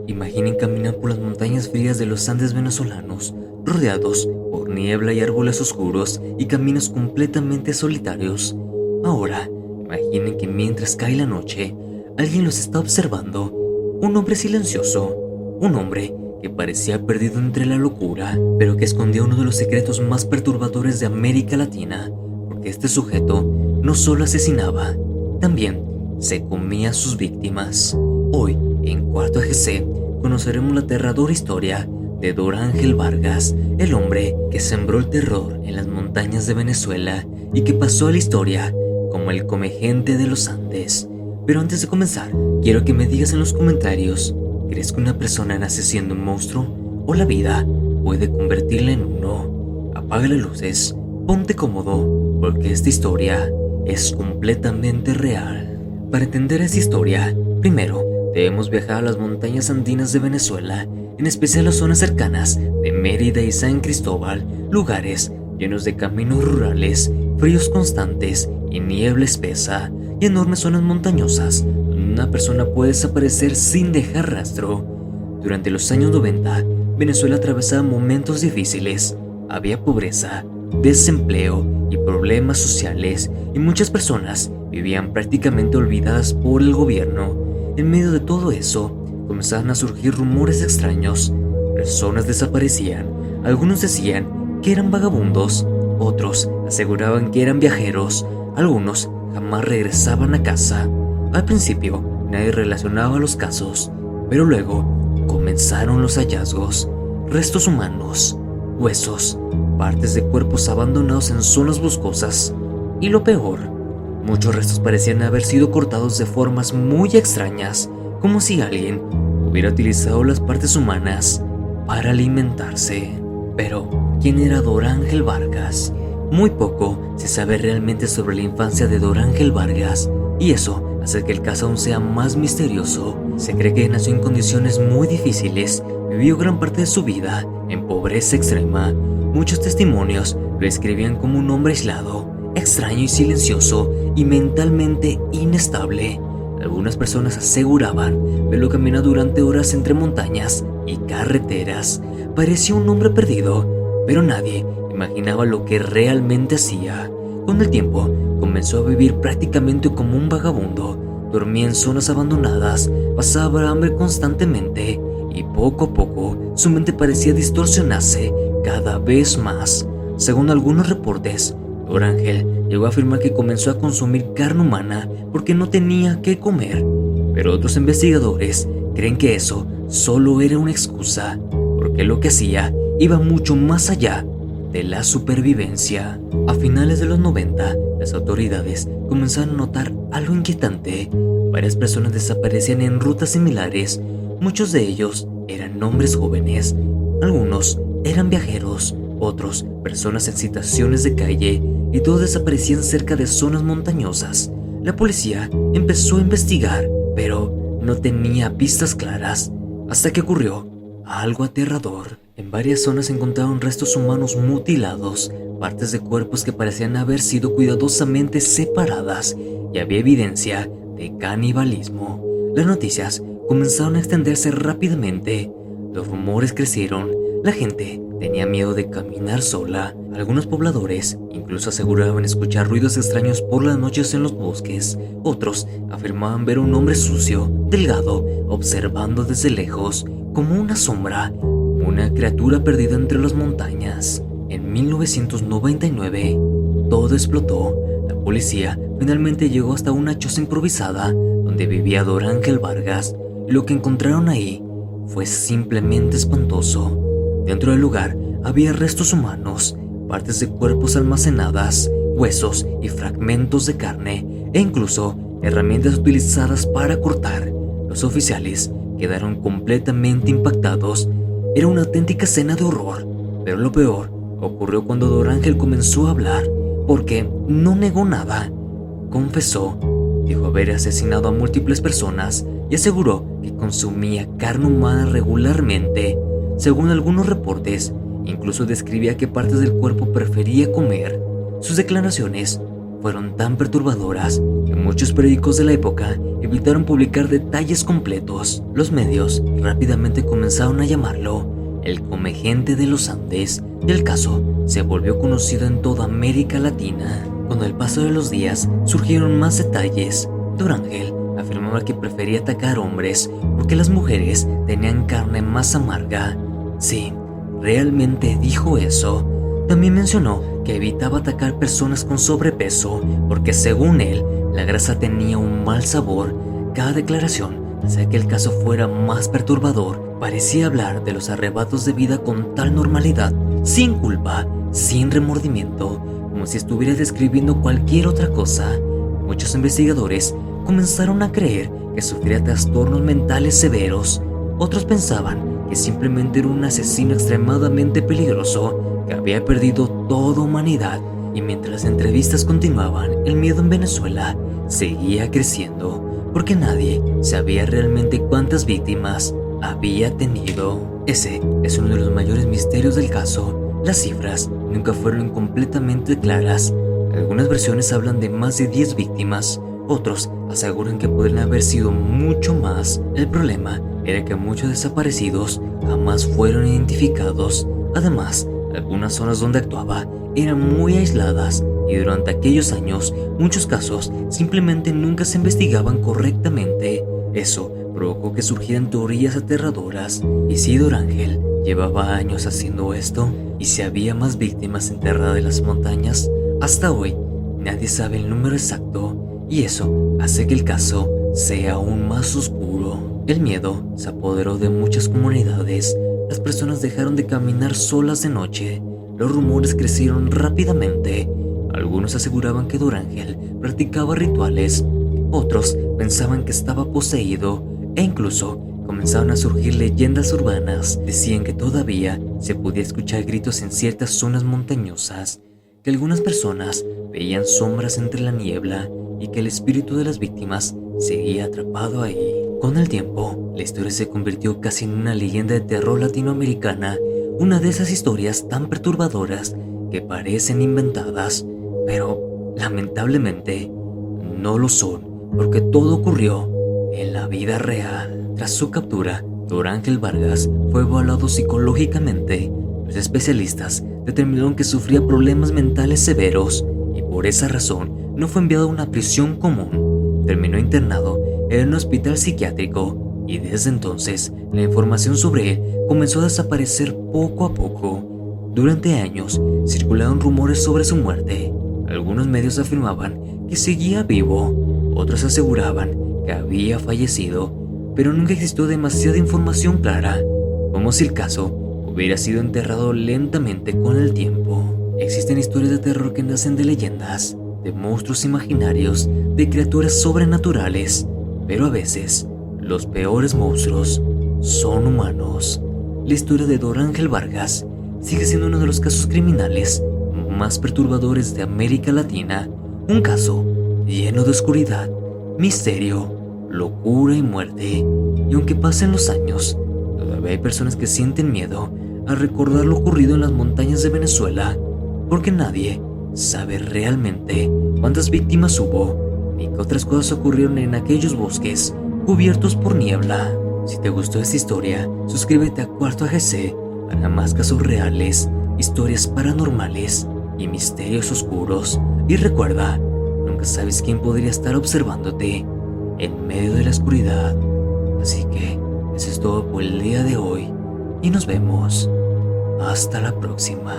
Imaginen caminar por las montañas frías de los Andes venezolanos, rodeados por niebla y árboles oscuros y caminos completamente solitarios. Ahora, imaginen que mientras cae la noche, alguien los está observando. Un hombre silencioso, un hombre que parecía perdido entre la locura, pero que escondía uno de los secretos más perturbadores de América Latina, porque este sujeto no solo asesinaba, también se comía a sus víctimas. Hoy, en Cuarto AGC, conoceremos la aterradora historia de Dor Ángel Vargas, el hombre que sembró el terror en las montañas de Venezuela y que pasó a la historia como el comegente de los Andes. Pero antes de comenzar, quiero que me digas en los comentarios, ¿crees que una persona nace siendo un monstruo o la vida puede convertirla en uno? Apaga las luces, ponte cómodo, porque esta historia es completamente real. Para entender esta historia, primero debemos viajar a las montañas andinas de Venezuela, en especial las zonas cercanas de Mérida y San Cristóbal, lugares llenos de caminos rurales, fríos constantes y niebla espesa, y enormes zonas montañosas donde una persona puede desaparecer sin dejar rastro. Durante los años 90, Venezuela atravesaba momentos difíciles. Había pobreza, desempleo y problemas sociales, y muchas personas vivían prácticamente olvidadas por el gobierno. En medio de todo eso, comenzaban a surgir rumores extraños. Personas desaparecían. Algunos decían que eran vagabundos, otros aseguraban que eran viajeros, algunos jamás regresaban a casa. Al principio, nadie relacionaba los casos, pero luego comenzaron los hallazgos: restos humanos, huesos, partes de cuerpos abandonados en zonas boscosas. Y lo peor, muchos restos parecían haber sido cortados de formas muy extrañas, como si alguien hubiera utilizado las partes humanas para alimentarse. Pero, ¿quién era Dor Ángel Vargas? Muy poco se sabe realmente sobre la infancia de Dor Ángel Vargas, y eso hace que el caso aún sea más misterioso. Se cree que nació en condiciones muy difíciles, vivió gran parte de su vida en pobreza extrema. Muchos testimonios lo describían como un hombre aislado, extraño y silencioso, y mentalmente inestable. Algunas personas aseguraban verlo caminar durante horas entre montañas y carreteras. Parecía un hombre perdido, pero nadie imaginaba lo que realmente hacía. Con el tiempo, comenzó a vivir prácticamente como un vagabundo. Dormía en zonas abandonadas, pasaba hambre constantemente, y poco a poco su mente parecía distorsionarse cada vez más. Según algunos reportes, Dor Ángel llegó a afirmar que comenzó a consumir carne humana porque no tenía qué comer, pero otros investigadores creen que eso solo era una excusa, porque lo que hacía iba mucho más allá de la supervivencia. A finales de los 90, las autoridades comenzaron a notar algo inquietante. Varias personas desaparecían en rutas similares. Muchos de ellos eran hombres jóvenes, algunos eran viajeros, otros personas en situaciones de calle, y todos desaparecían cerca de zonas montañosas. La policía empezó a investigar, pero no tenía pistas claras, hasta que ocurrió algo aterrador. En varias zonas se encontraron restos humanos mutilados, partes de cuerpos que parecían haber sido cuidadosamente separadas, y había evidencia de canibalismo. Las noticias comenzaron a extenderse rápidamente. Los rumores crecieron. La gente tenía miedo de caminar sola. Algunos pobladores incluso aseguraban escuchar ruidos extraños por las noches en los bosques. Otros afirmaban ver a un hombre sucio, delgado, observando desde lejos, como una sombra, una criatura perdida entre las montañas. En 1999, todo explotó. La policía finalmente llegó hasta una choza improvisada donde vivía Dor Ángel Vargas, y lo que encontraron ahí fue simplemente espantoso. Dentro del lugar había restos humanos, partes de cuerpos almacenadas, huesos y fragmentos de carne, e incluso herramientas utilizadas para cortar. Los oficiales quedaron completamente impactados. Era una auténtica escena de horror, pero lo peor ocurrió cuando Dor Ángel comenzó a hablar, porque no negó nada. Confesó, dijo haber asesinado a múltiples personas y aseguró que consumía carne humana regularmente. Según algunos reportes, incluso describía qué partes del cuerpo prefería comer. Sus declaraciones fueron tan perturbadoras que muchos periódicos de la época evitaron publicar detalles completos. Los medios rápidamente comenzaron a llamarlo el Comegente de los Andes y el caso se volvió conocido en toda América Latina. Con el paso de los días surgieron más detalles. Durángel afirmaba que prefería atacar hombres porque las mujeres tenían carne más amarga. Sí, realmente dijo eso. También mencionó que evitaba atacar personas con sobrepeso porque según él, la grasa tenía un mal sabor. Cada declaración hacía que el caso fuera más perturbador. Parecía hablar de los arrebatos de vida con tal normalidad, sin culpa, sin remordimiento, como si estuviera describiendo cualquier otra cosa. Muchos investigadores comenzaron a creer que sufría trastornos mentales severos. Otros pensaban que simplemente era un asesino extremadamente peligroso que había perdido toda humanidad. Y mientras las entrevistas continuaban, el miedo en Venezuela seguía creciendo, porque nadie sabía realmente cuántas víctimas había tenido. Ese es uno de los mayores misterios del caso. Las cifras nunca fueron completamente claras. Algunas versiones hablan de más de 10 víctimas, otros aseguran que podrían haber sido mucho más. El problema era que muchos desaparecidos jamás fueron identificados. Además, algunas zonas donde actuaba eran muy aisladas y durante aquellos años muchos casos simplemente nunca se investigaban correctamente. Eso provocó que surgieran teorías aterradoras. ¿Y si Durángel llevaba años haciendo esto? ¿Y si había más víctimas enterradas en las montañas? Hasta hoy nadie sabe el número exacto y eso hace que el caso sea aún más oscuro. El miedo se apoderó de muchas comunidades. Las personas dejaron de caminar solas de noche. Los rumores crecieron rápidamente. Algunos aseguraban que Durángel practicaba rituales. Otros pensaban que estaba poseído e incluso comenzaron a surgir leyendas urbanas. Decían que todavía se podía escuchar gritos en ciertas zonas montañosas, que algunas personas veían sombras entre la niebla y que el espíritu de las víctimas seguía atrapado ahí. Con el tiempo, la historia se convirtió casi en una leyenda de terror latinoamericana, una de esas historias tan perturbadoras que parecen inventadas, pero lamentablemente no lo son, porque todo ocurrió en la vida real. Tras su captura, Durángel Vargas fue evaluado psicológicamente. Los especialistas determinaron que sufría problemas mentales severos y por esa razón no fue enviado a una prisión común. Terminó internado en un hospital psiquiátrico y desde entonces la información sobre él comenzó a desaparecer poco a poco. Durante años circularon rumores sobre su muerte. Algunos medios afirmaban que seguía vivo, otros aseguraban que había fallecido, pero nunca existió demasiada información clara, como si el caso hubiera sido enterrado lentamente con el tiempo. Existen historias de terror que nacen de leyendas, de monstruos imaginarios, de criaturas sobrenaturales, pero a veces los peores monstruos son humanos. La historia de Durángel Vargas sigue siendo uno de los casos criminales más perturbadores de América Latina, un caso lleno de oscuridad, misterio, locura y muerte. Y aunque pasen los años, todavía hay personas que sienten miedo al recordar lo ocurrido en las montañas de Venezuela, porque nadie sabe realmente cuántas víctimas hubo ni qué otras cosas ocurrieron en aquellos bosques cubiertos por niebla. Si te gustó esta historia, suscríbete a Cuarto AGC para más casos reales, historias paranormales y misterios oscuros. Y recuerda, nunca sabes quién podría estar observándote en medio de la oscuridad. Así que eso es todo por el día de hoy y nos vemos hasta la próxima.